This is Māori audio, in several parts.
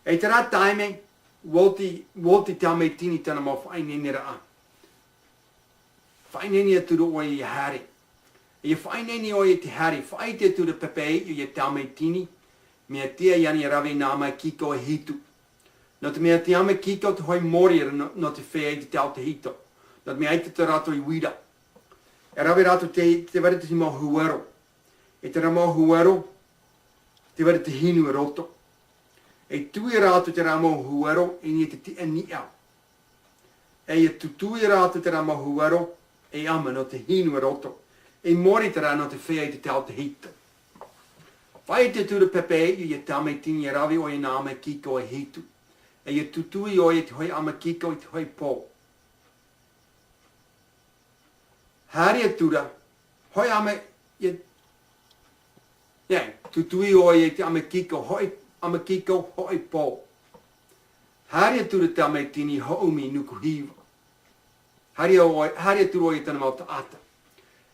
E te rā taime, wolti tame tini tana mo whainene raa. Whainene atura o i hare. E whainene o i te hare, whaite atura pepe i tame tini, mea tia yani rawe nā mai kiko e hitu. No te mea te ame kiko te hoi mori no te whea i te tau te hito. No te mea eite te rato i wira. E rawe rato te ware te mo huero. E te ramo huero, te ware te hinu e roto. E tui rato te ramo huero, e ni te ni au. E tui rato te ramo huero, e ama no te hinu e roto. E mori te rā no te whea i te tau te hito. Whai te tura pepe i tame tini e rawe o i nā ame kiko e hitu. E tutui o i te hoi ama kiko i te hoi pō. Hari atura, hoi ame, tutui o i te ame kiko, hoi ama kiko, hoi pō. Hari atura te ame tini houmi nuku hiwa. Hari atura o i tana mau ta ata.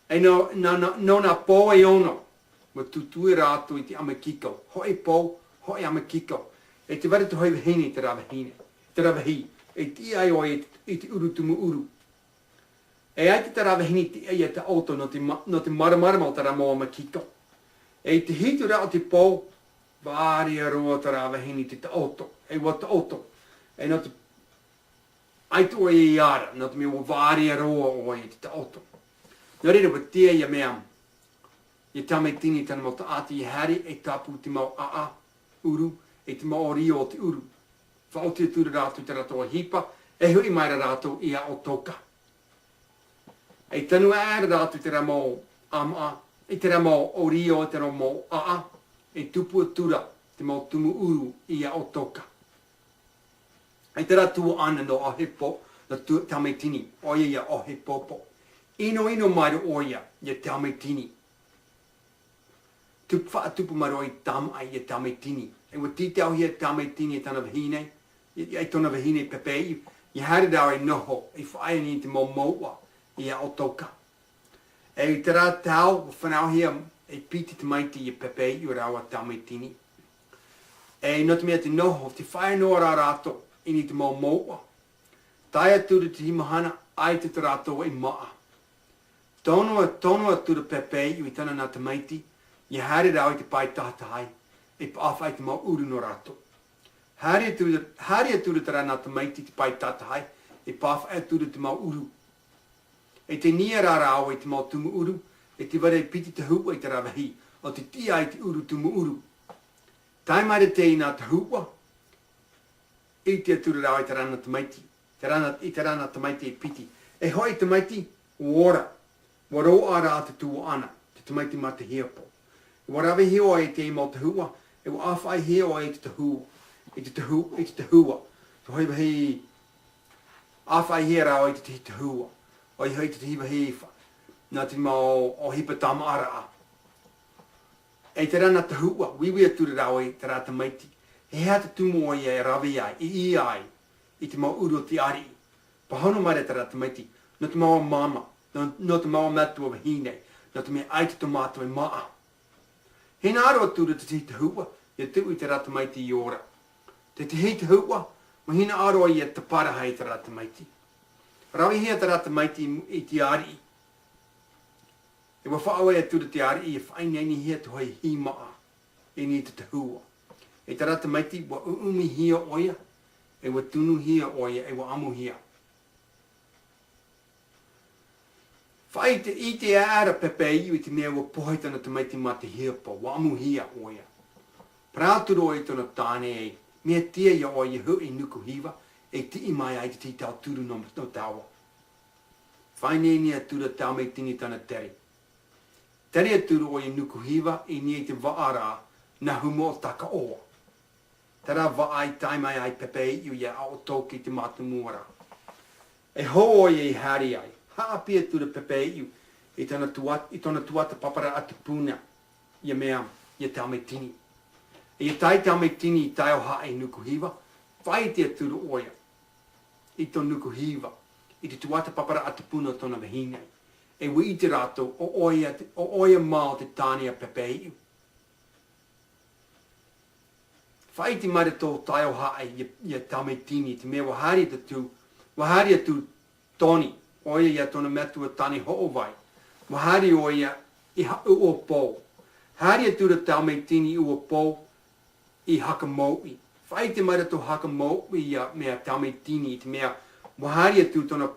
E no na pō e ono, ma tutui rātu i te ame kiko, hoi pō, hoi ame kiko. E te ware te hoi wahine te rawahi. E ti ai o i te uru tumu uru. E ai te rawahine te ai te auto no te maramarama o te ramo ama kiko. E te hitu rao te pō, wāri aroa te rawahine te auto. E wa te auto. E no te ai tu o i ara, no te mea wāri aroa o i te auto. Nō reira wa tia ia mea, i tame tini tana mo ta ati i hari, e tapu te mau uru, e te mau rio o te uru. Whaoti e tura rātou te rato a hipa, e hui mai rātou i a o toka. E tanu āra rātou te ramo ama, e te ramo o rio, te ramo e tupu a tura te mau tumu uru i a o toka. E te ratua ana no o hipo, no tame tini, oia ia o hipopo. Ino maru oia, ia tame tini. Tupu maru i tam ai ia tame tini. E wa titau hia tame tini e tana wahine, ia i tona wahine pepe, i hari rau e noho, i whaia ni te momoa, ia o toka. E te rā tau, whanau hia, e piti te maiti i pepe, i rau a tame tini. E no te mea te noho, te whaia noa rā rāto, i ni te momoa. Tai atura te himahana, ai te rāto e maa. Tono atura pepe, i tana nā te maiti, i hari rau i te pai tātai, e pāwhai te mau uru no rato. Hari atura te rana te maiti te pai tātai, e pāwhai atura te mau uru. E te nia rārao e te mau tumu uru, e te ware piti te hua i te rawahi, o te tia i te uru tumu uru. Taimaere te ina te hua, i te atura rao i te rana te maiti, i te rana te maiti e piti. E hoi te maiti, wara, waro ara te tua ana, te maiti ma te hiapo. Warawe heo e te mau te hua, e wa awhai heo e te hua, e te hua. Te hoi wahi, awhai hea rao e te hua, o i hoi te hiwa hefa, nā te mau o hipa tama ara a. E te rana te hua, wiwi atura rao e te rata maiti, he hea te tumo i e rawe ai, i ai, i te mau uru o te ari. Pahono mai te rata maiti, no te mau mama, no te mau matua wahine, no te mea aite tomato e maa. He nāro atura te hua, ia tui te rata maiti i ora. Te te hua, mahina aroa ia te parahai te rata maiti. Rawi hea te rata maiti i te ari. E wa whaawai atura te ari, e whaineni hea te hoi himaa, e ni te hua. E te rata maiti, wa uumi hea oia, e wa tunu hea oia, e wa amu hea. Whai i te āra pepe i te mea wa pohaitana te maiti ma te hiapa, wa amu hia oia. Prāturo i tona tāne e, mea tia ia o i hui nuku hiwa, e ti i mai ai te tau turu no tawa. Whai ni atura tau mei tini tana teri. Teri aturu o i nuku hiwa, i ni te waara na humo o taka oa. Tera wa ai tai mai ai pepe i ia ao toki te matu muara. E ho o i hari ai. Hāpia tura pepe iu, i tona tuata papara atu puna, ia mea, ia taume tini. E tai taume tini i tai o hae nuku hiwa, whai te aturu oia, i tona nuku hiwa, i te tuata papara atu puna tona wahine. E wi i te rato, o oia mao te tānia pepe iu. Whaiti mai tō tai o hae ia tamitini, te mea wahari atu toni, oia ia tona metua tani ho'o vai. Wahari oia i ua pō. Hari atu ra tamitini i ua pō i haka mōi. Whaiti mai tō haka mōi ia mea tamitini, te mea wahari atu tona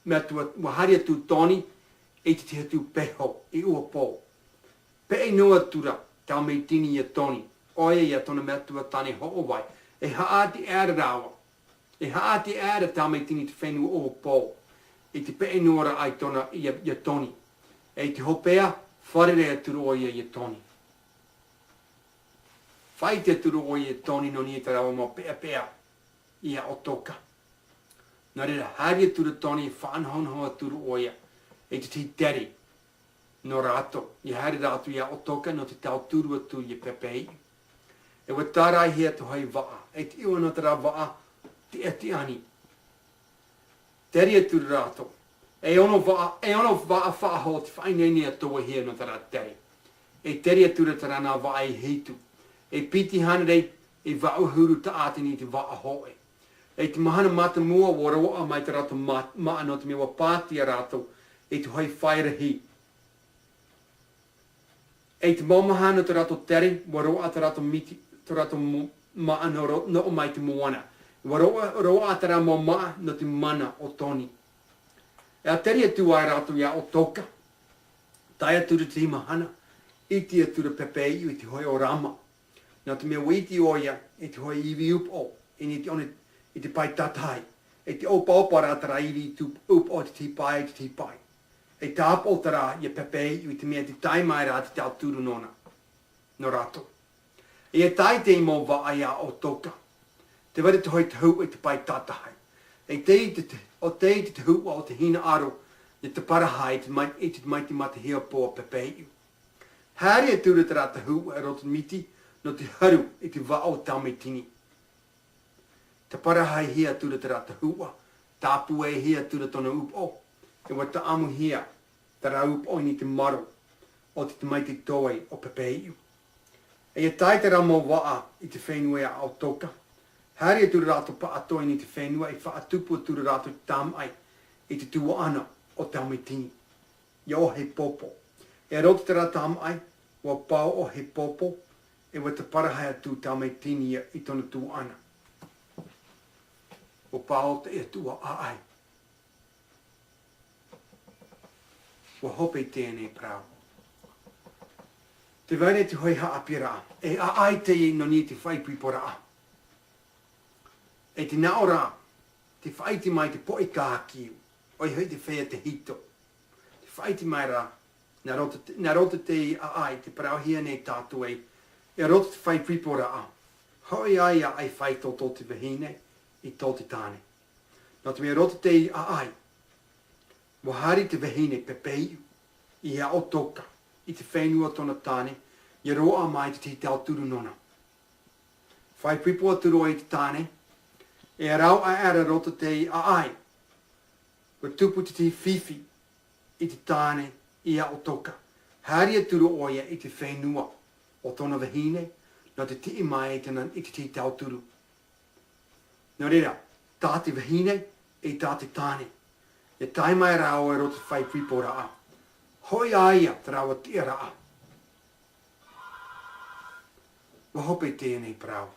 metua, wahari atu toni, e te hatu peho i ua pō. Pe noa tura tamitini ia toni. Oia ia tona metua tani ho'o vai. E haati ere rawa. E haati ere tamitini te whenua o pō. E te pe noa ai tona ia toni. E te hopea, wharere aturu o ia toni. Whaite aturu o ia toni no ni e te rawa mo pea ia o toka. Nā reira, hari aturu toni e whaanhonho aturu o ia. E te teri no rato. I hari rato ia o toka no te tau turu atu ia pepei. E wa tārai hea te hoi waa. E te iwa no te rā waa, te eti ani. Teri atu rato. E ono waa whaaho te whainene atua hea no te rā teri. E teri atu ra te rana waa e heitu. E piti hanarei, e wau huru ta ātini te waa hoe. E te mahana mata mua wa roa mai te rato maa no te mewa pātia rato, e te hoi whairahi. E te maumahana te rato teri, wa roa te rato miti, te rato maa no o mai te moana. Wa roa te rato maa no te mana o toni. E a teri atu ai rato ia o toka. Tai atura te mahana, iti atura pepei i te hoi o rama. Nā te mea witi oia, e te hoi iwi upo, i te pai tatai. E te opa rā tara iwi upo o te tipai, te tipai. E tāpo tara ia pepei i te mea te taimai rā te tau turu nona. No rato. E tai te imo waa ia o toka. Te wale te hoi te hu e te pai tatahai. E te hu o te hina aro i te parahai e te mai te mata hea po pepei. Hari e tura te rā te hu e roto miti no te haru e te wa o tamitini. Te parahai hea tura te rā te hua. Tāpu e hea tura tona upo. E wa ta amu hea te rā upo ni te maro o te mai te toi o pepei. E tai te rā mō waa i te whenua o toka. Hari e tura rāto pa atoi ni te whenua e whaatupu tura rāto tam ai i te tua ana o tamitini. Ia o he popo. E roto te rā tam ai, wa pau o he popo, e wa te parahai atu tamitini i tona tua ana. O pau te e tua a ai. Wa hope tēnei prau. Te vare te hoi haapi rā, e a ai te i no ni te whaipipo rā. E te nao rā, te whaiti mai te poe kākiu, oi hoi te whea te hito. Te whaiti mai rā, nā rota te i a ai, te parau hia nei tātu e rota te whaipipo rā. Hoi ai a ai whaito tō te wahine, i tō te tāne. Nā te mea rota te i a ai, wahari te wahine pepei, i a o toka, i te whenua tona tāne, i roa mai te tau turu nona. Whaipipo aturo i te tāne, e rau a era rota te i a ai, wa tupu te whiwhi i te tāne i a o toka. Hari aturo oia i te whenua o tona wahine, na te tii mai i te tau turu. Nā reira, tā te wahine e tā te tāne. E tai mai rao e rota whaipipo raa. Hoi aia te rawa tia raa. Wa hope tēnei prau.